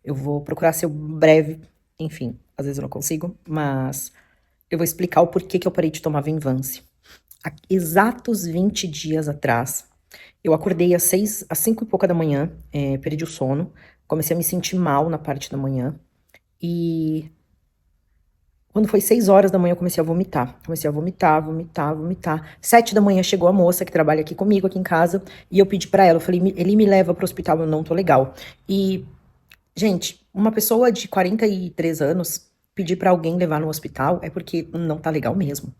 Eu vou procurar ser breve, enfim, às vezes eu não consigo, mas eu vou explicar o porquê que eu parei de tomar Venvance. Há exatos 20 dias atrás, eu acordei às 5 e pouca da manhã, perdi o sono, comecei a me sentir mal na parte da manhã, e quando foi 6 horas da manhã eu comecei a vomitar. Comecei a vomitar, vomitar, vomitar. 7 da manhã chegou a moça que trabalha aqui comigo, aqui em casa, e eu pedi pra ela, eu falei, ele me leva pro hospital, eu não tô legal. E, gente, uma pessoa de 43 anos pedir pra alguém levar no hospital é porque não tá legal mesmo.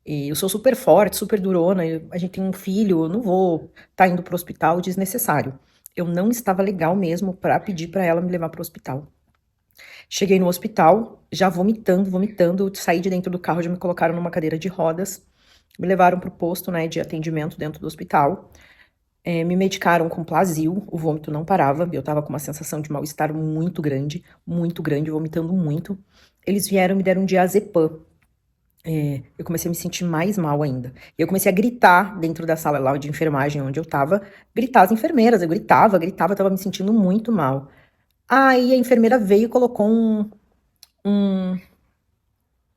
E eu sou super forte, super durona, a gente tem um filho, eu não vou tá indo pro hospital desnecessário. Eu não estava legal mesmo pra pedir pra ela me levar pro hospital. Cheguei no hospital, já vomitando, vomitando, saí de dentro do carro, já me colocaram numa cadeira de rodas, me levaram pro posto, né, de atendimento dentro do hospital, me medicaram com Plasil, o vômito não parava, eu tava com uma sensação de mal-estar muito grande, vomitando muito. Eles vieram e me deram um diazepam. Eu comecei a me sentir mais mal ainda. Eu comecei a gritar dentro da sala lá de enfermagem onde eu tava, gritar as enfermeiras, eu gritava, tava me sentindo muito mal. Aí a enfermeira veio e colocou um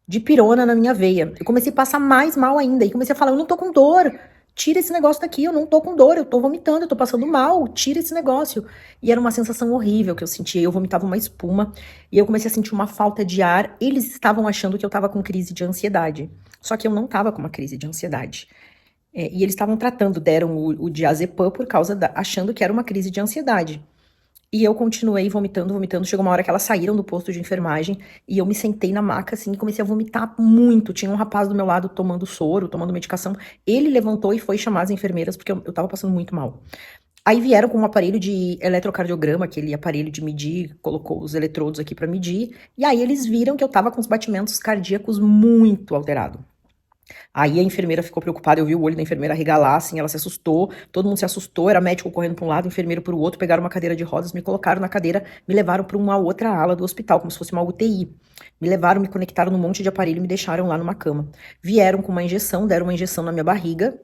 dipirona na minha veia. Eu comecei a passar mais mal ainda. E comecei a falar, eu não tô com dor. Tira esse negócio daqui, eu não tô com dor, eu tô vomitando, eu tô passando mal, tira esse negócio. E era uma sensação horrível que eu sentia, eu vomitava uma espuma, e eu comecei a sentir uma falta de ar. Eles estavam achando que eu tava com crise de ansiedade. Só que eu não tava com uma crise de ansiedade. E eles estavam tratando, deram o diazepam por causa achando que era uma crise de ansiedade. E eu continuei vomitando, vomitando. Chegou uma hora que elas saíram do posto de enfermagem e eu me sentei na maca assim e comecei a vomitar muito. Tinha um rapaz do meu lado tomando soro, tomando medicação. Ele levantou e foi chamar as enfermeiras porque eu tava passando muito mal. Aí vieram com um aparelho de eletrocardiograma, aquele aparelho de medir, colocou os eletrodos aqui pra medir. E aí eles viram que eu tava com os batimentos cardíacos muito alterados. Aí a enfermeira ficou preocupada, eu vi o olho da enfermeira arregalar, assim, ela se assustou, todo mundo se assustou, era médico correndo para um lado, enfermeiro para o outro, pegaram uma cadeira de rodas, me colocaram na cadeira, me levaram para uma outra ala do hospital, como se fosse uma UTI. Me levaram, me conectaram num monte de aparelho e me deixaram lá numa cama. Vieram com uma injeção, deram uma injeção na minha barriga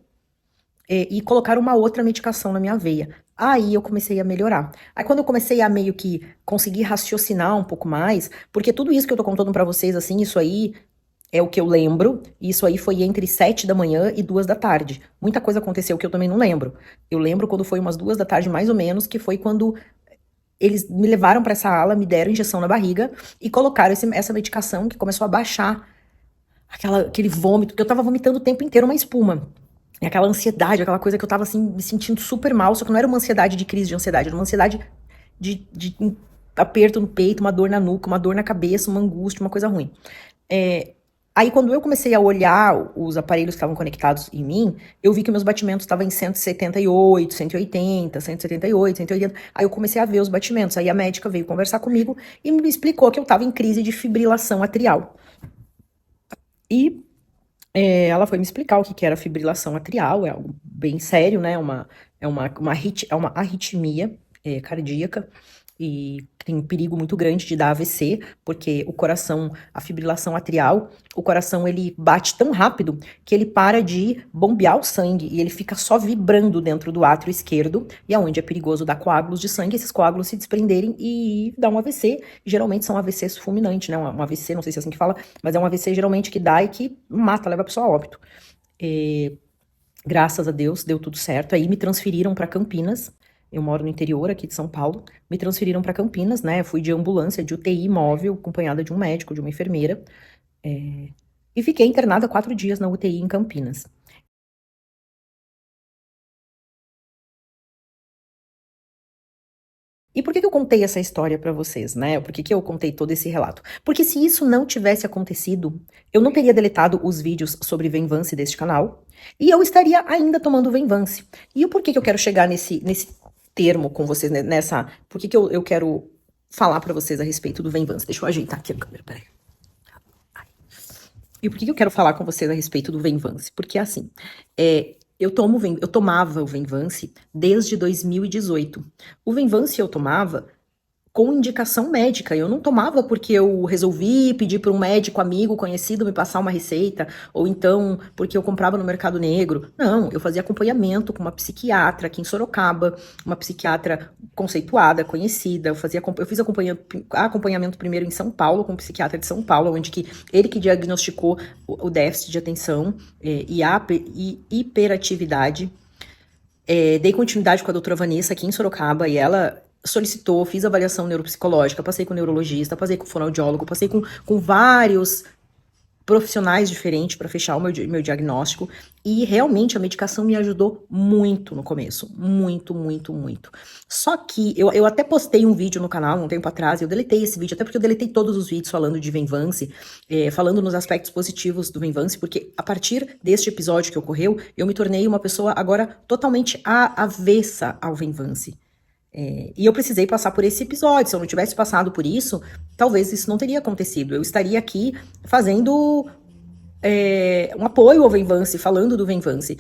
e colocaram uma outra medicação na minha veia. Aí eu comecei a melhorar. Aí quando eu comecei a meio que conseguir raciocinar um pouco mais, porque tudo isso que eu tô contando pra vocês, assim, isso aí é o que eu lembro, e isso aí foi entre 7 da manhã e 2 da tarde. Muita coisa aconteceu que eu também não lembro. Eu lembro quando foi umas 2 da tarde, mais ou menos, que foi quando eles me levaram pra essa ala, me deram injeção na barriga e colocaram essa medicação que começou a baixar aquele vômito, porque eu tava vomitando o tempo inteiro uma espuma. E aquela ansiedade, aquela coisa que eu tava assim, me sentindo super mal, só que não era uma ansiedade de crise de ansiedade, era uma ansiedade de aperto no peito, uma dor na nuca, uma dor na cabeça, uma angústia, uma coisa ruim. Aí quando eu comecei a olhar os aparelhos que estavam conectados em mim, eu vi que meus batimentos estavam em 178, 180, 178, 180. Aí eu comecei a ver os batimentos. Aí a médica veio conversar comigo e me explicou que eu estava em crise de fibrilação atrial. E ela foi me explicar o que era fibrilação atrial, é algo bem sério, né? É uma arritmia cardíaca e tem um perigo muito grande de dar AVC, porque o coração, a fibrilação atrial, o coração ele bate tão rápido que ele para de bombear o sangue e ele fica só vibrando dentro do átrio esquerdo, e é onde é perigoso dar coágulos de sangue, esses coágulos se desprenderem e dar um AVC. Geralmente são AVCs fulminantes, né? Um AVC, não sei se é assim que fala, mas é um AVC geralmente que dá e que mata, leva a pessoa a óbito. Graças a Deus, deu tudo certo. Aí me transferiram para Campinas. Eu moro no interior aqui de São Paulo. Me transferiram para Campinas, né? Eu fui de ambulância, de UTI móvel, acompanhada de um médico, de uma enfermeira. E fiquei internada 4 dias na UTI em Campinas. E por que eu contei essa história para vocês, né? Por que eu contei todo esse relato? Porque se isso não tivesse acontecido, eu não teria deletado os vídeos sobre Venvance deste canal e eu estaria ainda tomando Venvance. E o porquê que eu quero chegar nesse termo com vocês, né, nessa... Por que eu quero falar para vocês a respeito do Venvance? Deixa eu ajeitar aqui a câmera, peraí. E por que eu quero falar com vocês a respeito do Venvance? Porque assim, eu tomava o Venvance desde 2018. O Venvance eu tomava com indicação médica. Eu não tomava porque eu resolvi pedir para um médico amigo conhecido me passar uma receita, ou então porque eu comprava no Mercado Negro. Não, eu fazia acompanhamento com uma psiquiatra aqui em Sorocaba, uma psiquiatra conceituada, conhecida. Eu fiz acompanhamento primeiro em São Paulo, com um psiquiatra de São Paulo, onde ele que diagnosticou o déficit de atenção e a hiperatividade. Dei continuidade com a doutora Vanessa aqui em Sorocaba, e ela solicitou, fiz avaliação neuropsicológica, passei com o neurologista, passei com o fonoaudiólogo, passei com vários profissionais diferentes para fechar o meu diagnóstico, e realmente a medicação me ajudou muito no começo, muito, muito, muito. Só que eu até postei um vídeo no canal um tempo atrás, eu deletei esse vídeo, até porque eu deletei todos os vídeos falando de Venvance, falando nos aspectos positivos do Venvance, porque a partir deste episódio que ocorreu, eu me tornei uma pessoa agora totalmente avessa ao Venvance. E eu precisei passar por esse episódio. Se eu não tivesse passado por isso, talvez isso não teria acontecido. Eu estaria aqui fazendo um apoio ao Venvance, falando do Venvance.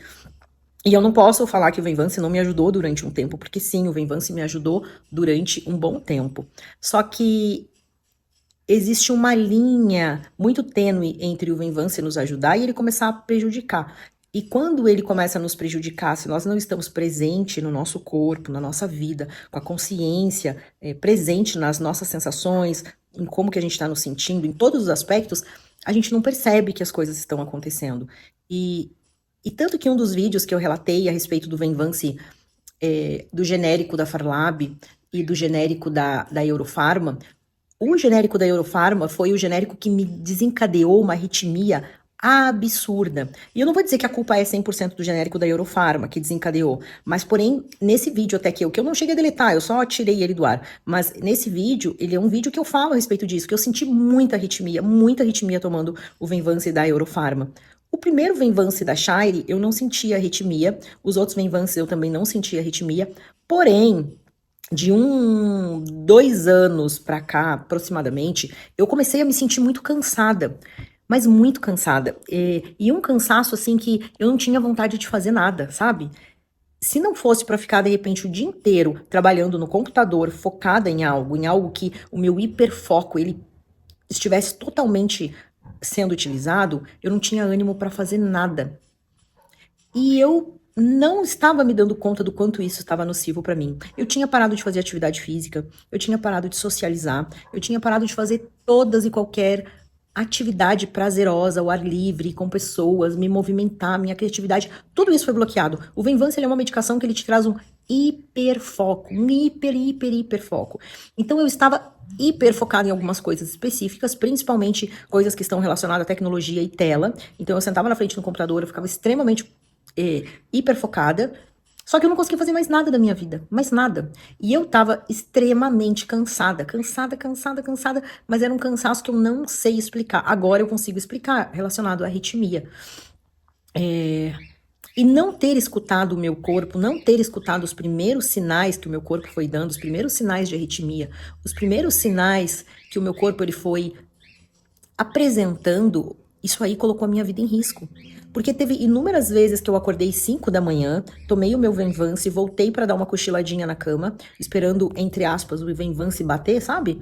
E eu não posso falar que o Venvance não me ajudou durante um tempo, porque sim, o Venvance me ajudou durante um bom tempo. Só que existe uma linha muito tênue entre o Venvance nos ajudar e ele começar a prejudicar. E quando ele começa a nos prejudicar, se nós não estamos presentes no nosso corpo, na nossa vida, com a consciência presente nas nossas sensações, em como que a gente está nos sentindo, em todos os aspectos, a gente não percebe que as coisas estão acontecendo. E tanto que um dos vídeos que eu relatei a respeito do Venvance, do genérico da Farlab e do genérico da Eurofarma, o genérico da Eurofarma foi o genérico que me desencadeou uma arritmia absurda. E eu não vou dizer que a culpa é 100% do genérico da Eurofarma que desencadeou, mas porém, nesse vídeo até que eu não cheguei a deletar, eu só tirei ele do ar, mas nesse vídeo, ele é um vídeo que eu falo a respeito disso, que eu senti muita arritmia tomando o Venvance da Eurofarma. O primeiro Venvance da Shire, eu não sentia arritmia, os outros Venvances eu também não sentia arritmia, porém, de 2 anos pra cá, aproximadamente, eu comecei a me sentir muito cansada, mas muito cansada. E um cansaço, assim, que eu não tinha vontade de fazer nada, sabe? Se não fosse pra ficar, de repente, o dia inteiro trabalhando no computador, focada em algo que o meu hiperfoco, ele estivesse totalmente sendo utilizado, eu não tinha ânimo pra fazer nada. E eu não estava me dando conta do quanto isso estava nocivo pra mim. Eu tinha parado de fazer atividade física, eu tinha parado de socializar, eu tinha parado de fazer todas e qualquer atividade prazerosa, ao ar livre, com pessoas, me movimentar, minha criatividade, tudo isso foi bloqueado. O Venvance, ele é uma medicação que ele te traz um hiperfoco, um hiperfoco. Então eu estava hiper focada em algumas coisas específicas, principalmente coisas que estão relacionadas à tecnologia e tela. Então eu sentava na frente do computador, eu ficava extremamente hiper focada, só que eu não conseguia fazer mais nada da minha vida, mais nada. E eu tava extremamente cansada, mas era um cansaço que eu não sei explicar. Agora eu consigo explicar, relacionado à arritmia. E não ter escutado o meu corpo, não ter escutado os primeiros sinais que o meu corpo foi dando, os primeiros sinais de arritmia, os primeiros sinais que o meu corpo ele foi apresentando, isso aí colocou a minha vida em risco. Porque teve inúmeras vezes que eu acordei 5 da manhã, tomei o meu Venvance, voltei pra dar uma cochiladinha na cama, esperando, entre aspas, o Venvance bater, sabe?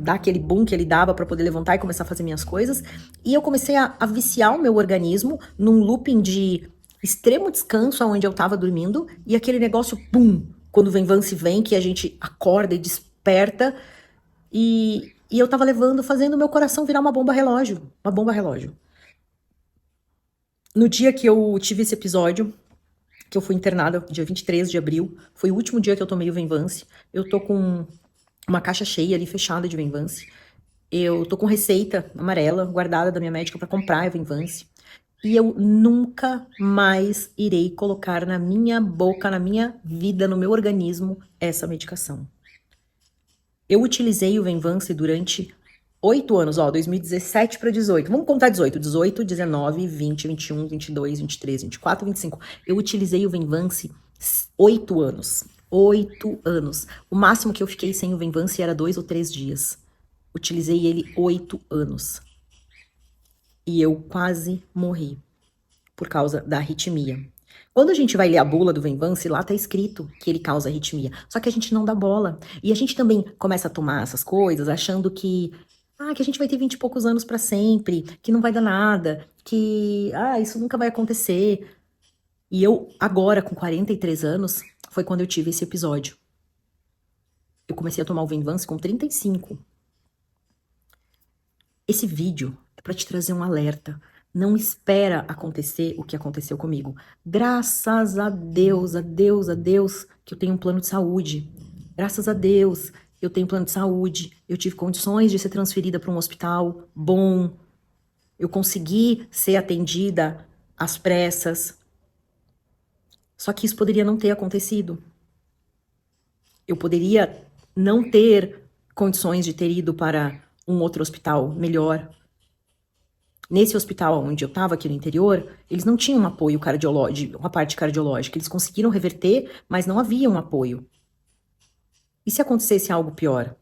Dar aquele boom que ele dava pra poder levantar e começar a fazer minhas coisas. E eu comecei a viciar o meu organismo num looping de extremo descanso, onde eu tava dormindo, e aquele negócio, pum, quando o Venvance vem, que a gente acorda e desperta, e eu tava fazendo o meu coração virar uma bomba relógio. Uma bomba relógio. No dia que eu tive esse episódio, que eu fui internada, dia 23 de abril, foi o último dia que eu tomei o Venvance. Eu tô com uma caixa cheia ali, fechada de Venvance. Eu tô com receita amarela, guardada da minha médica pra comprar o Venvance. E eu nunca mais irei colocar na minha boca, na minha vida, no meu organismo, essa medicação. Eu utilizei o Venvance durante 8 anos, 2017 para 18. Vamos contar 18. 18, 19, 20, 21, 22, 23, 24, 25. Eu utilizei o Venvance 8 anos. 8 anos. O máximo que eu fiquei sem o Venvance era 2 ou 3 dias. Utilizei ele 8 anos. E eu quase morri por causa da arritmia. Quando a gente vai ler a bula do Venvance, lá tá escrito que ele causa arritmia. Só que a gente não dá bola. E a gente também começa a tomar essas coisas achando que a gente vai ter 20 e poucos anos pra sempre, que não vai dar nada, que isso nunca vai acontecer. E eu, agora, com 43 anos, foi quando eu tive esse episódio. Eu comecei a tomar o Venvance com 35. Esse vídeo é pra te trazer um alerta. Não espera acontecer o que aconteceu comigo. Graças a Deus, a Deus, a Deus, que eu tenho um plano de saúde. Graças a Deus, eu tenho um plano de saúde. Eu tive condições de ser transferida para um hospital bom. Eu consegui ser atendida às pressas. Só que isso poderia não ter acontecido. Eu poderia não ter condições de ter ido para um outro hospital melhor. Nesse hospital onde eu estava aqui no interior, eles não tinham um apoio cardiológico, uma parte cardiológica. Eles conseguiram reverter, mas não havia um apoio. E se acontecesse algo pior?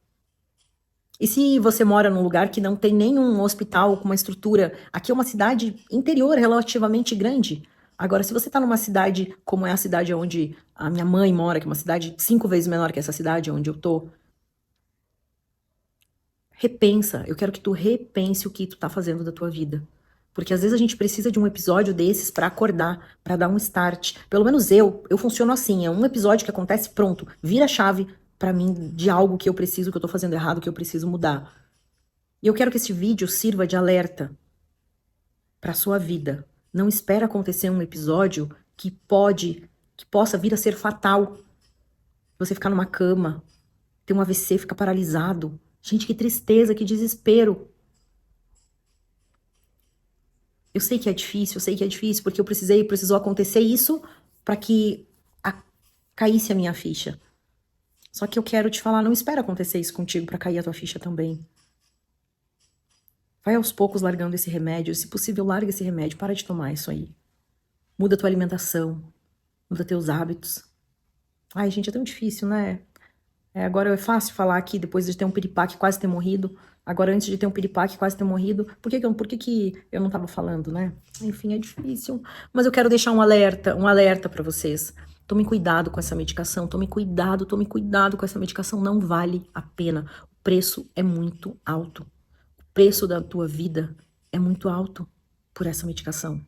E se você mora num lugar que não tem nenhum hospital com uma estrutura? Aqui é uma cidade interior relativamente grande. Agora, se você está numa cidade como é a cidade onde a minha mãe mora, que é uma cidade 5 vezes menor que essa cidade onde eu tô, repensa. Eu quero que tu repense o que tu tá fazendo da tua vida. Porque às vezes a gente precisa de um episódio desses pra acordar, pra dar um start. Pelo menos eu funciono assim, é um episódio que acontece, pronto, vira a chave pra mim de algo que eu preciso, que eu tô fazendo errado, que eu preciso mudar. E eu quero que esse vídeo sirva de alerta pra sua vida. Não espera acontecer um episódio que possa vir a ser fatal. Você ficar numa cama, ter um AVC, ficar paralisado. Gente, que tristeza, que desespero. Eu sei que é difícil, porque precisou acontecer isso para que caísse a minha ficha. Só que eu quero te falar, não espera acontecer isso contigo para cair a tua ficha também. Vai aos poucos largando esse remédio, se possível, larga esse remédio, para de tomar isso aí. Muda tua alimentação, muda teus hábitos. Ai, gente, é tão difícil, né? Agora é fácil falar aqui, depois de ter um piripaque quase ter morrido. Agora, antes de ter um piripaque quase ter morrido, por que eu não tava falando, né? Enfim, é difícil. Mas eu quero deixar um alerta pra vocês. Tomem cuidado com essa medicação, tome cuidado com essa medicação, não vale a pena. O preço é muito alto. O preço da tua vida é muito alto por essa medicação.